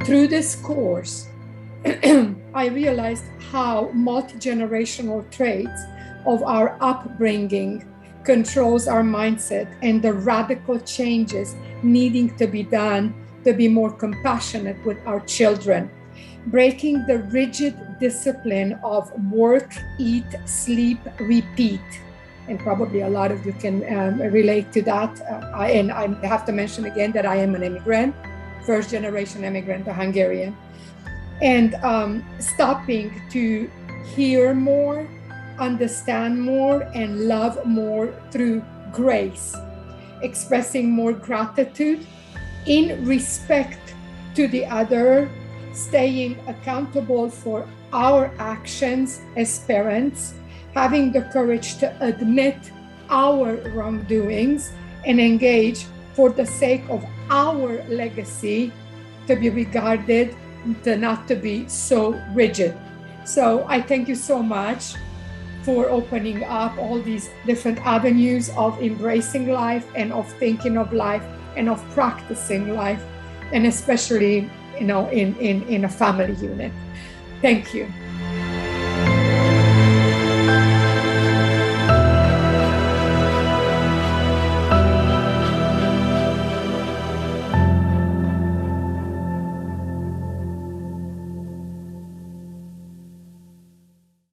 Through this course, I realized how multi-generational traits of our upbringing controls our mindset and the radical changes needing to be done to be more compassionate with our children. Breaking the rigid discipline of work, eat, sleep, repeat. And probably a lot of you can relate to that. And I have to mention again that I am an immigrant, first generation immigrant, a Hungarian. And stopping to hear more, understand more, and love more through grace, expressing more gratitude in respect to the other, staying accountable for our actions as parents, having the courage to admit our wrongdoings and engage for the sake of our legacy to be regarded, to not to be so rigid. So I thank you so much for opening up all these different avenues of embracing life and of thinking of life and of practicing life, and especially, in a family unit. Thank you.